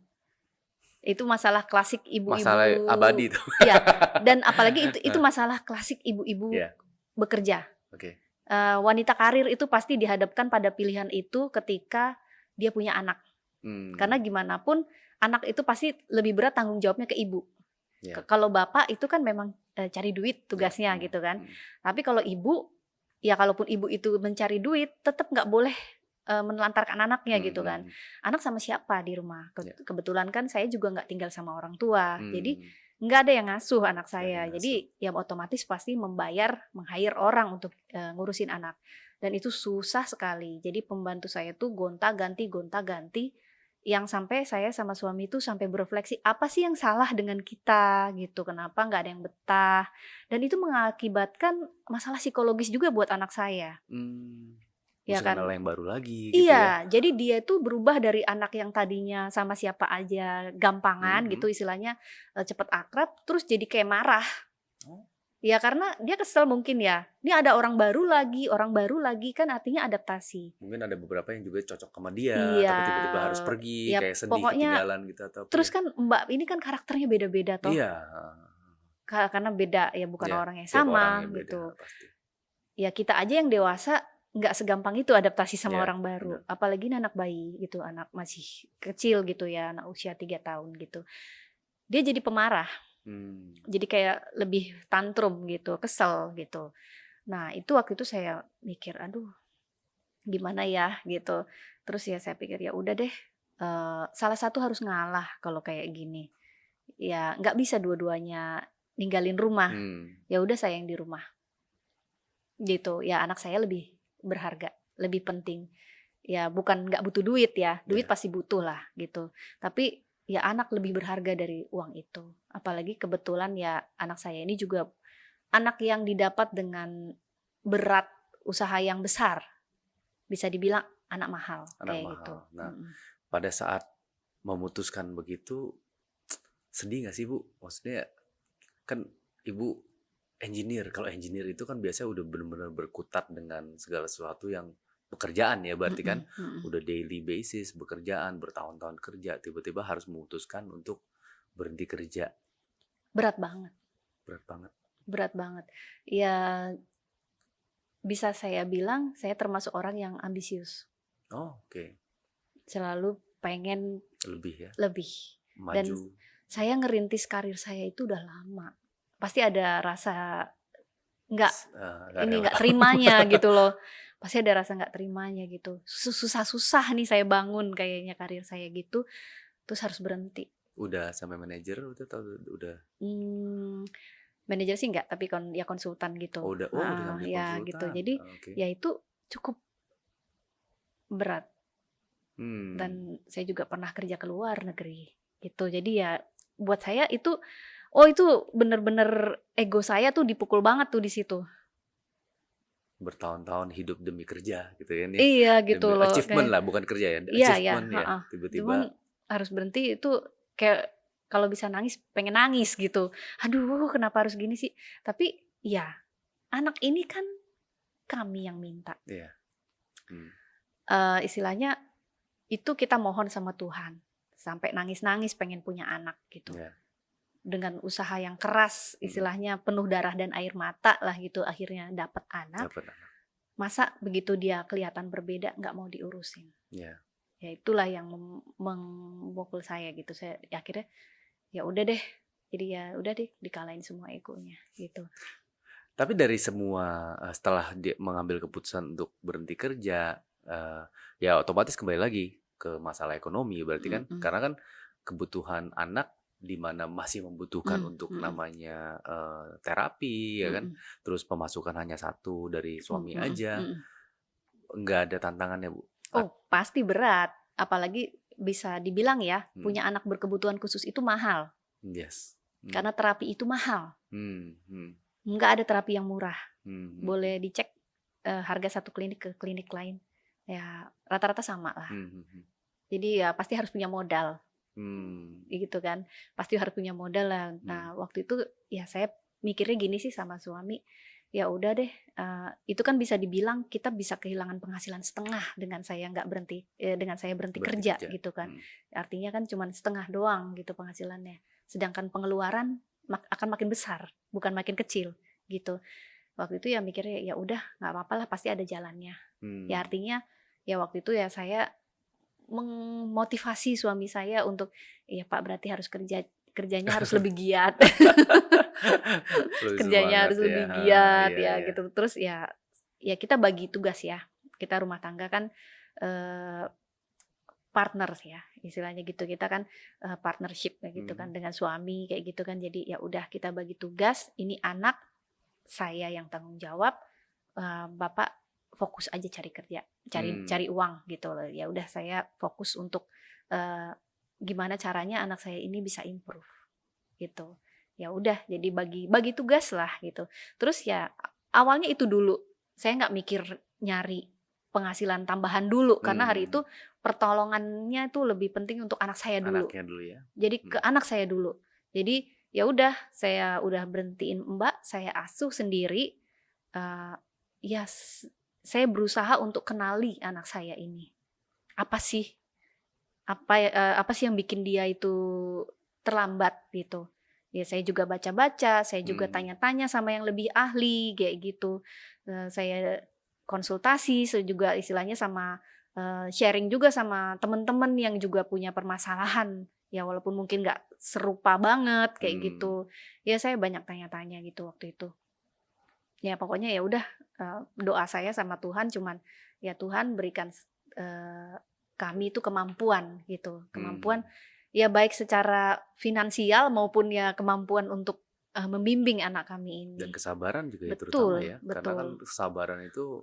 S1: Itu masalah klasik ibu-ibu.
S2: Masalah abadi itu.
S1: Iya. Dan apalagi itu masalah klasik ibu-ibu bekerja. Wanita karir itu pasti dihadapkan pada pilihan itu ketika dia punya anak. Karena gimana pun anak itu pasti lebih berat tanggung jawabnya ke ibu.
S2: Ya.
S1: Kalau bapak itu kan memang cari duit tugasnya
S2: Ya.
S1: gitu kan. Tapi kalau ibu, ya kalaupun ibu itu mencari duit, tetap nggak boleh menelantarkan anaknya gitu kan. Anak sama siapa di rumah? Kebetulan kan saya juga nggak tinggal sama orang tua, jadi nggak ada yang ngasuh anak saya. Jadi ya otomatis pasti meng-hire orang untuk ngurusin anak. Dan itu susah sekali. Jadi pembantu saya tuh gonta-ganti, yang sampai saya sama suami itu sampai berefleksi, apa sih yang salah dengan kita gitu, kenapa nggak ada yang betah, dan itu mengakibatkan masalah psikologis juga buat anak saya. Ya
S2: Bukan
S1: kan?
S2: hal yang baru lagi gitu
S1: Iya,
S2: ya.
S1: jadi dia itu berubah dari anak yang tadinya sama siapa aja gampangan gitu istilahnya, cepet akrab, terus jadi kayak marah. Ya karena dia kesel mungkin ya, ini ada orang baru lagi kan artinya adaptasi.
S2: Mungkin ada beberapa yang juga cocok sama dia,
S1: Iya,
S2: tapi tiba-tiba harus pergi,
S1: ya
S2: kayak sedih
S1: pokoknya
S2: ketinggalan gitu atau apa
S1: terus
S2: ya.
S1: kan Mbak ini kan karakternya beda-beda toh.
S2: Iya.
S1: Karena beda ya, bukan
S2: Iya,
S1: orang yang
S2: tiap orang
S1: sama
S2: yang beda
S1: gitu.
S2: pasti.
S1: Ya kita aja yang dewasa nggak segampang itu adaptasi sama
S2: Iya,
S1: orang baru.
S2: benar.
S1: Apalagi ini anak bayi gitu, anak masih kecil gitu ya, anak usia 3 tahun gitu. Dia jadi pemarah. Jadi kayak lebih tantrum gitu, kesel gitu. Nah itu waktu itu saya mikir, aduh gimana ya gitu. Terus ya saya pikir ya udah deh, salah satu harus ngalah kalau kayak gini. Ya nggak bisa dua-duanya ninggalin rumah. Ya udah saya yang di rumah. Gitu. Ya anak saya lebih berharga, lebih penting. Ya bukan nggak butuh duit ya, duit pasti butuh lah gitu. Tapi ya anak lebih berharga dari uang itu. Apalagi kebetulan ya anak saya ini juga anak yang didapat dengan berat usaha yang besar. Bisa dibilang anak mahal kayak gitu.
S2: Nah, pada saat memutuskan begitu, sedih nggak sih Bu? Maksudnya kan Ibu engineer. Kalau engineer itu kan biasanya udah benar-benar berkutat dengan segala sesuatu yang pekerjaan ya, berarti kan udah daily basis bekerjaan, bertahun-tahun kerja, tiba-tiba harus memutuskan untuk berhenti kerja.
S1: Berat banget. Berat banget. Ya bisa saya bilang saya termasuk orang yang ambisius.
S2: Oh, oke.
S1: Selalu pengen
S2: lebih ya.
S1: Maju. Dan saya ngerintis karir saya itu udah lama. Pasti ada rasa nggak terimanya gitu loh. Pasti ada rasa nggak terimanya gitu. Susah-susah nih saya bangun kayaknya karir saya gitu. Terus harus berhenti.
S2: Udah sampai manajer udah?
S1: Manajer sih enggak, tapi ya konsultan gitu.
S2: Udah sampai
S1: ya
S2: konsultan.
S1: Gitu. Jadi ya itu cukup berat. Dan saya juga pernah kerja ke luar negeri gitu. Jadi ya buat saya itu bener-bener ego saya tuh dipukul banget tuh di situ.
S2: Bertahun-tahun hidup demi kerja gitu kan ya.
S1: Iya gitu
S2: demi
S1: loh.
S2: Achievement lah, bukan kerja ya. Achievement ya. Tiba-tiba.
S1: Cuman harus berhenti itu kayak kalau bisa nangis pengen nangis gitu. Aduh kenapa harus gini sih. Tapi ya anak ini kan kami yang minta.
S2: Iya.
S1: Istilahnya itu kita mohon sama Tuhan. Sampai nangis-nangis pengen punya anak gitu.
S2: Yeah.
S1: Dengan usaha yang keras, istilahnya penuh darah dan air mata lah gitu, akhirnya dapat anak. Masa begitu dia kelihatan berbeda nggak mau diurusin.
S2: Yeah.
S1: Ya itulah yang memukul saya gitu. Saya akhirnya ya udah deh. Jadi ya udah deh dikalahin semua egonya gitu.
S2: Tapi dari semua setelah dia mengambil keputusan untuk berhenti kerja, ya otomatis kembali lagi ke masalah ekonomi berarti kan, karena kan kebutuhan anak di mana masih membutuhkan untuk namanya terapi ya kan, terus pemasukan hanya satu dari suami aja, nggak ada tantangannya Bu?
S1: Oh pasti berat, apalagi bisa dibilang ya punya anak berkebutuhan khusus itu mahal.
S2: Yes.
S1: Karena terapi itu mahal. Nggak ada terapi yang murah. Boleh dicek harga satu klinik ke klinik lain. Ya rata-rata sama lah. Jadi ya pasti harus punya modal. Gitu kan. Pasti harus punya modal lah. Nah waktu itu ya saya mikirnya gini sih sama suami. Ya udah deh. Itu kan bisa dibilang kita bisa kehilangan penghasilan setengah dengan saya nggak berhenti. Dengan saya berhenti kerja gitu kan. Artinya kan cuma setengah doang gitu penghasilannya. Sedangkan pengeluaran akan makin besar, bukan makin kecil gitu. Waktu itu ya mikirnya ya udah nggak apa-apa lah pasti ada jalannya. Ya artinya ya waktu itu ya saya memotivasi suami saya untuk, "Iya Pak, berarti harus kerjanya harus lebih giat."
S2: Lebih
S1: Kerjanya
S2: semangat
S1: harus
S2: ya,
S1: lebih giat
S2: iya
S1: ya
S2: iya.
S1: gitu. Terus ya kita bagi tugas ya. Kita rumah tangga kan, eee, partner ya, istilahnya gitu. Kita kan, partnership kayak gitu kan
S2: Mhm,
S1: dengan suami kayak gitu kan. Jadi ya udah kita bagi tugas, ini anak, saya yang tanggung jawab, Bapak fokus aja cari kerja, cari
S2: mmm,
S1: cari uang gitu loh. Ya udah saya fokus untuk, eee, gimana caranya anak saya ini bisa improve gitu. Ya udah jadi bagi bagi tugas lah gitu. Terus ya awalnya itu dulu, saya nggak mikir nyari penghasilan tambahan dulu karena hari itu
S2: mmm,
S1: pertolongannya itu lebih penting untuk anak saya dulu.
S2: anaknya dulu ya?
S1: Jadi ke
S2: Mhm,
S1: anak saya dulu. Jadi ya udah saya udah berhentiin Mbak, saya asuh sendiri, eee, ya saya berusaha untuk kenali anak saya ini. Apa sih apa sih yang bikin dia itu terlambat gitu. Ya saya juga baca-baca, saya juga
S2: mmm,
S1: tanya-tanya sama yang lebih ahli kayak gitu. Saya konsultasi, saya juga istilahnya sama, sharing juga sama temen-temen yang juga punya permasalahan. Ya walaupun mungkin nggak serupa banget kayak
S2: mmm,
S1: gitu. Ya saya banyak tanya-tanya gitu waktu itu. Ya pokoknya ya udah, doa saya sama Tuhan cuman, ya Tuhan berikan kami itu kemampuan gitu,
S2: mmm,
S1: kemampuan ya baik secara finansial maupun ya kemampuan untuk, membimbing anak kami
S2: dan
S1: ini.
S2: kesabaran juga ya terutama
S1: Betul
S2: ya, karena kan
S1: betul
S2: kesabaran itu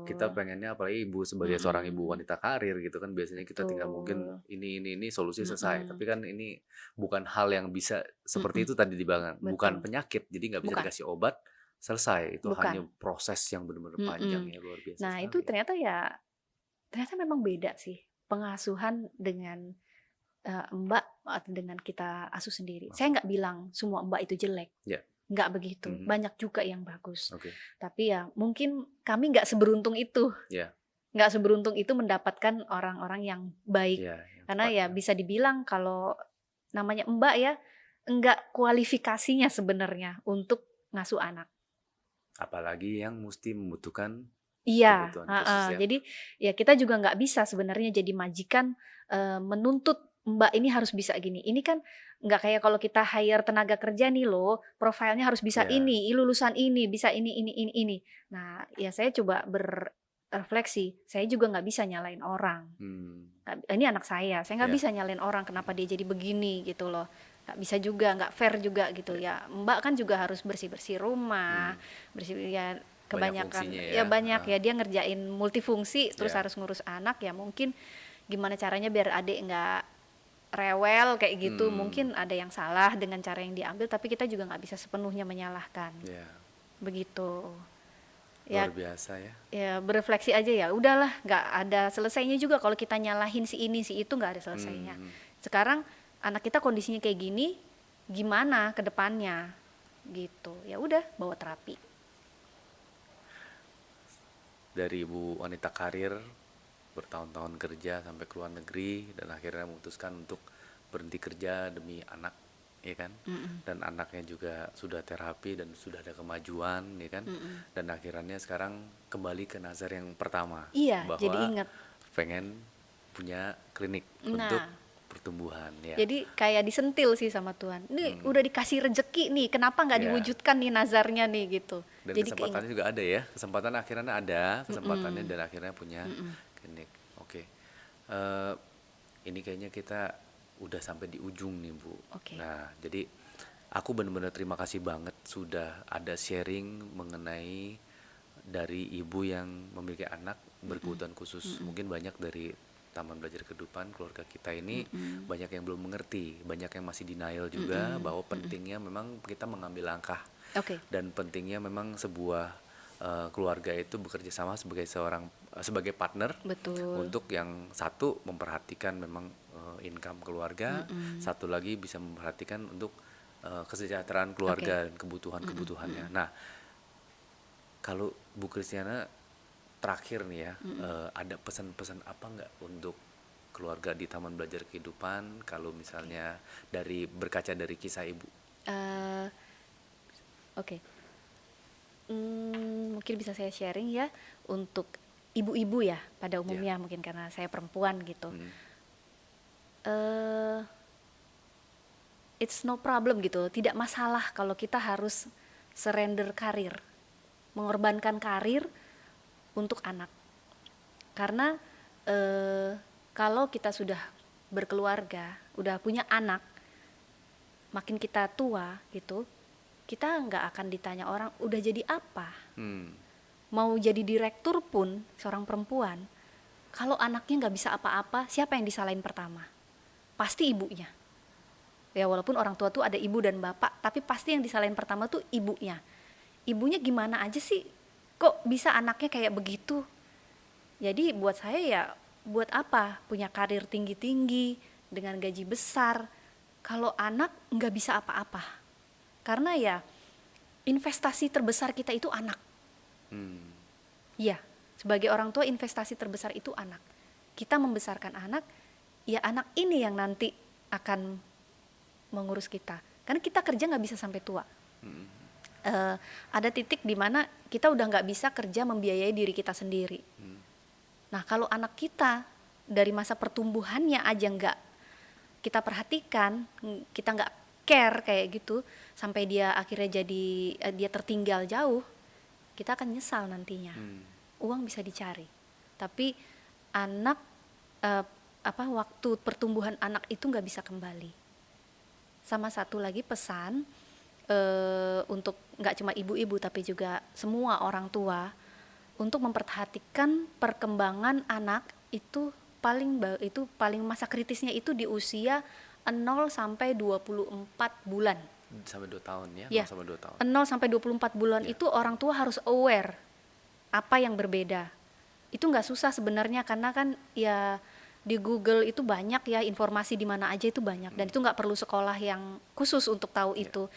S2: kita
S1: betul,
S2: pengennya apalagi ibu sebagai seorang ibu
S1: mhm,
S2: wanita karir gitu kan biasanya kita tinggal mungkin
S1: betul,
S2: ini solusi selesai,
S1: mhm
S2: tapi kan ini bukan hal yang bisa seperti
S1: mhm,
S2: itu tadi dibilang, bukan
S1: betul,
S2: penyakit jadi nggak bisa
S1: bukan
S2: dikasih obat, selesai, itu hanya
S1: bukan,
S2: proses yang benar-benar panjang
S1: mhm.
S2: ya, luar biasa
S1: Nah itu
S2: sekali ya.
S1: ternyata memang beda sih pengasuhan dengan Mbak, atau dengan kita asuh sendiri.
S2: Masuk,
S1: Saya nggak bilang semua Mbak itu jelek,
S2: ya,
S1: nggak begitu,
S2: mhm,
S1: banyak juga yang bagus.
S2: oke,
S1: Tapi ya mungkin kami nggak seberuntung itu,
S2: ya
S1: nggak seberuntung itu mendapatkan orang-orang yang baik.
S2: ya yang
S1: Karena
S2: tepat
S1: ya
S2: ya,
S1: bisa dibilang kalau namanya Mbak ya, enggak kualifikasinya sebenarnya untuk ngasuh anak.
S2: apalagi yang musti membutuhkan
S1: Iya,
S2: kebutuhan khusus
S1: heeh.
S2: ya,
S1: Jadi, ya kita juga nggak bisa sebenarnya jadi majikan, menuntut Mbak ini harus bisa gini. Ini kan nggak kayak kalau kita hire tenaga kerja nih loh, profilnya harus bisa
S2: ya,
S1: lulusan ini, bisa ini. Nah, ya saya coba berrefleksi, saya juga nggak bisa nyalain orang.
S2: mmm,
S1: Ini anak saya nggak
S2: ya,
S1: bisa nyalain orang kenapa dia jadi begini gitu loh. Nggak bisa juga, nggak fair juga gitu
S2: ya,
S1: ya. Mbak kan juga harus bersih-bersih rumah,
S2: mmm,
S1: bersih ya
S2: banyak fungsinya
S1: kebanyakan
S2: ya,
S1: ya banyak
S2: heeh,
S1: ya dia ngerjain multifungsi terus
S2: ya,
S1: harus ngurus anak ya mungkin gimana caranya biar adik nggak rewel kayak gitu
S2: mmm.
S1: mungkin ada yang salah dengan cara yang diambil tapi kita juga nggak bisa sepenuhnya menyalahkan
S2: Ya,
S1: begitu
S2: luar
S1: ya.
S2: biasa ya.
S1: Ya berefleksi aja ya udahlah nggak ada selesainya juga kalau kita nyalahin si ini si itu nggak ada selesainya.
S2: Hmm,
S1: Sekarang anak kita kondisinya kayak gini gimana ke depannya gitu ya udah bawa terapi.
S2: dari ibu wanita karir bertahun-tahun kerja sampai ke luar negeri dan akhirnya memutuskan untuk berhenti kerja demi anak, ya kan?
S1: Mm-mm,
S2: Dan anaknya juga sudah terapi dan sudah ada kemajuan, ya kan?
S1: mm-mm.
S2: Dan akhirnya sekarang kembali ke Nazar yang pertama
S1: Iya jadi
S2: bahwa
S1: inget.
S2: pengen punya klinik untuk
S1: Nah,
S2: pertumbuhan, ya.
S1: jadi kayak disentil sih sama Tuhan. Ini
S2: Hmm,
S1: udah dikasih rezeki nih, kenapa nggak
S2: ya.
S1: diwujudkan nih nazarnya nih gitu.
S2: Dan
S1: Jadi keinget.
S2: kesempatannya juga ada ya, kesempatan akhirnya ada kesempatannya
S1: Mm-mm,
S2: dan akhirnya punya
S1: mm-mm.
S2: klinik. Oke. Eh, ini kayaknya kita udah sampai di ujung nih Bu.
S1: Oke.
S2: Nah jadi aku benar-benar terima kasih banget sudah ada sharing mengenai dari ibu yang memiliki anak
S1: Mm-mm,
S2: berkebutuhan khusus.
S1: mm-mm,
S2: Mungkin banyak dari Taman Belajar Kehidupan keluarga kita ini
S1: mm-mm,
S2: banyak yang belum mengerti, banyak yang masih denial juga
S1: mm-mm,
S2: bahwa
S1: mm-mm.
S2: pentingnya memang kita mengambil langkah
S1: Oke,
S2: dan pentingnya memang sebuah keluarga itu bekerja sama sebagai sebagai partner
S1: betul.
S2: untuk yang satu memperhatikan memang income keluarga,
S1: Mm-mm.
S2: satu lagi bisa memperhatikan untuk kesejahteraan
S1: Oke.
S2: keluarga dan
S1: Mm-mm,
S2: kebutuhan-kebutuhannya.
S1: mm-mm,
S2: Nah, kalau Bu Kristiana terakhir nih ya,
S1: mm-mm.
S2: ada pesan-pesan apa nggak untuk keluarga di Taman Belajar Kehidupan kalau
S1: Oke.
S2: misalnya dari berkaca dari kisah Ibu?
S1: Eh, oke. Mungkin bisa saya sharing ya untuk ibu-ibu ya pada
S2: Ya.
S1: umumnya, mungkin karena saya perempuan gitu.
S2: Hmm.
S1: Eh, it's no problem gitu, tidak masalah kalau kita harus surrender karir, mengorbankan karir untuk anak. Karena kalau kita sudah berkeluarga, udah punya anak, makin kita tua gitu, kita nggak akan ditanya orang udah jadi apa.
S2: Hmm.
S1: Mau jadi direktur pun seorang perempuan, kalau anaknya nggak bisa apa-apa, siapa yang disalahin pertama? Pasti ibunya. Ya walaupun orang tua tuh ada ibu dan bapak, tapi pasti yang disalahin pertama tuh ibunya. Ibunya gimana aja sih, kok bisa anaknya kayak begitu? Jadi buat saya ya, buat apa punya karir tinggi-tinggi dengan gaji besar kalau anak nggak bisa apa-apa? Karena ya investasi terbesar kita itu anak.
S2: Hmm.
S1: Iya, sebagai orang tua investasi terbesar itu anak. Kita membesarkan anak, ya anak ini yang nanti akan mengurus kita. Karena kita kerja nggak bisa sampai tua.
S2: Hmm.
S1: Ada titik di mana kita udah nggak bisa kerja membiayai diri kita sendiri. Nah kalau anak kita dari masa pertumbuhannya aja nggak kita perhatikan, kita nggak care kayak gitu, sampai dia akhirnya jadi dia tertinggal jauh, kita akan nyesal nantinya. Uang bisa dicari, tapi anak waktu pertumbuhan anak itu nggak bisa kembali. Sama satu lagi pesan untuk nggak cuma ibu-ibu tapi juga semua orang tua untuk memperhatikan perkembangan anak itu paling masa kritisnya itu di usia 0 sampai 24 bulan.
S2: Sampai 2 tahun ya,
S1: Ya,
S2: 0 sampai 2 tahun.
S1: 0 sampai 24 bulan
S2: Ya.
S1: itu orang tua harus aware apa yang berbeda. Itu nggak susah sebenarnya karena kan ya di Google itu banyak ya informasi di mana aja itu banyak dan itu nggak perlu sekolah yang khusus untuk tahu itu.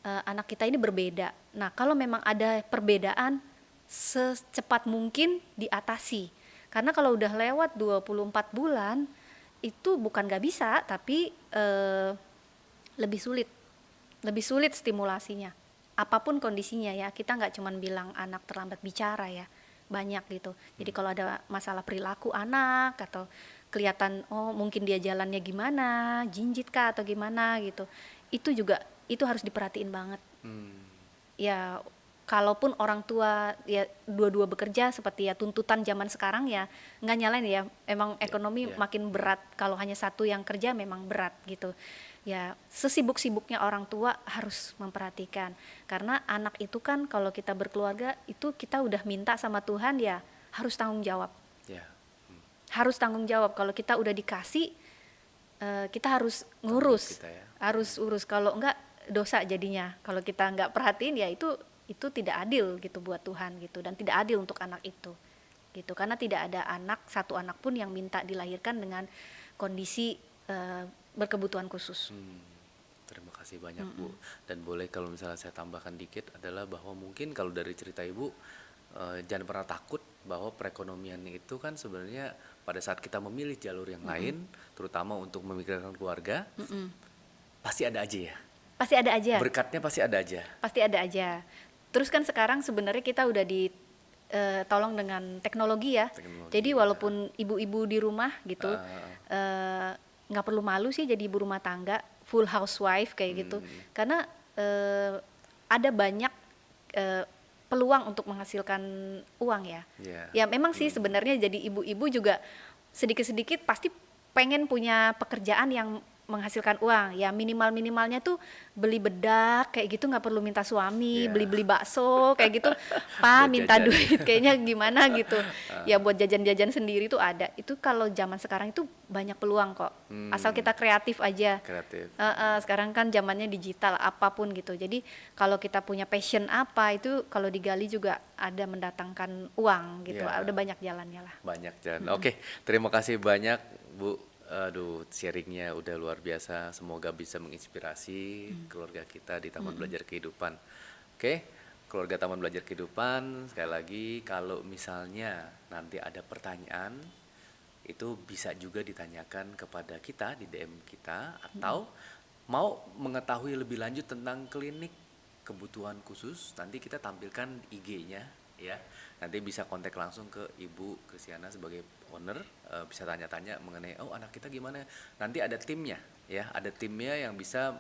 S1: Anak kita ini berbeda. Nah, kalau memang ada perbedaan secepat mungkin diatasi. Karena kalau udah lewat 24 bulan itu bukan nggak bisa tapi lebih sulit stimulasinya. Apapun kondisinya ya, kita nggak cuman bilang anak terlambat bicara ya, banyak gitu. Jadi kalau ada masalah perilaku anak atau kelihatan oh mungkin dia jalannya gimana, jinjit kah atau gimana gitu, itu harus diperhatiin banget. Ya kalaupun orang tua ya dua-dua bekerja seperti ya tuntutan zaman sekarang ya nggak nyalain ya, emang ekonomi makin berat, kalau hanya satu yang kerja memang berat gitu. Ya sesibuk-sibuknya orang tua harus memperhatikan, karena anak itu kan kalau kita berkeluarga itu kita udah minta sama Tuhan ya harus tanggung jawab.
S2: Ya.
S1: Harus tanggung jawab, kalau kita udah dikasih kita harus ngurus,
S2: Kita ya.
S1: harus urus, kalau enggak dosa jadinya. Kalau kita enggak perhatiin ya itu tidak adil gitu buat Tuhan gitu, dan tidak adil untuk anak itu gitu, karena tidak ada satu anak pun yang minta dilahirkan dengan kondisi berkebutuhan khusus.
S2: Terima kasih banyak Bu. Dan boleh kalau misalnya saya tambahkan dikit adalah bahwa mungkin kalau dari cerita Ibu jangan pernah takut bahwa perekonomian itu kan sebenarnya pada saat kita memilih jalur yang lain, terutama untuk memikirkan keluarga, pasti ada aja ya.
S1: Pasti ada aja.
S2: Berkatnya pasti ada aja.
S1: Pasti ada aja. Terus kan sekarang sebenarnya kita udah tolong dengan teknologi ya. Jadi walaupun ibu-ibu di rumah gitu, nggak perlu malu sih jadi ibu rumah tangga, full housewife kayak gitu. Karena ada banyak peluang untuk menghasilkan uang ya. Ya memang sih sebenarnya jadi ibu-ibu juga sedikit-sedikit pasti pengen punya pekerjaan yang menghasilkan uang. Ya minimalnya tuh beli bedak kayak gitu, nggak perlu minta suami, beli bakso kayak gitu. Pa minta duit kayaknya gimana gitu. Ya buat jajan-jajan sendiri tuh ada. Itu kalau zaman sekarang itu banyak peluang kok. Asal kita kreatif aja. Sekarang kan zamannya digital, apapun gitu. Jadi kalau kita punya passion apa itu kalau digali juga ada mendatangkan uang gitu. Ada banyak jalannya lah.
S2: Banyak jalan. Oke, terima kasih banyak Bu. Aduh, sharingnya udah luar biasa. Semoga bisa menginspirasi keluarga kita di Taman Belajar Kehidupan. Oke, keluarga Taman Belajar Kehidupan, sekali lagi kalau misalnya nanti ada pertanyaan, itu bisa juga ditanyakan kepada kita di DM kita, atau mau mengetahui lebih lanjut tentang klinik kebutuhan khusus, nanti kita tampilkan IG-nya ya. Nanti bisa kontak langsung ke Ibu Kristiana sebagai owner, bisa tanya-tanya mengenai oh anak kita gimana. Nanti ada timnya ya, ada timnya yang bisa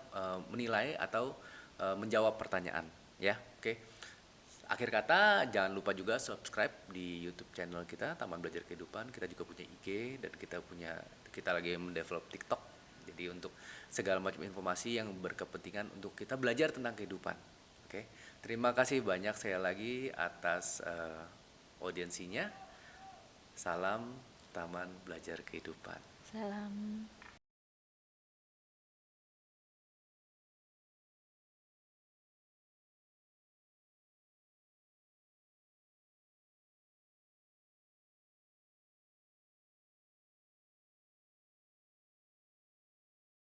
S2: menilai atau menjawab pertanyaan ya. Oke. Akhir kata, jangan lupa juga subscribe di YouTube channel kita Taman Belajar Kehidupan. Kita juga punya IG dan kita lagi mendevelop TikTok. Jadi untuk segala macam informasi yang berkepentingan untuk kita belajar tentang kehidupan. Oke. Terima kasih banyak saya lagi atas audiensinya. Salam Taman Belajar Kehidupan.
S1: Salam.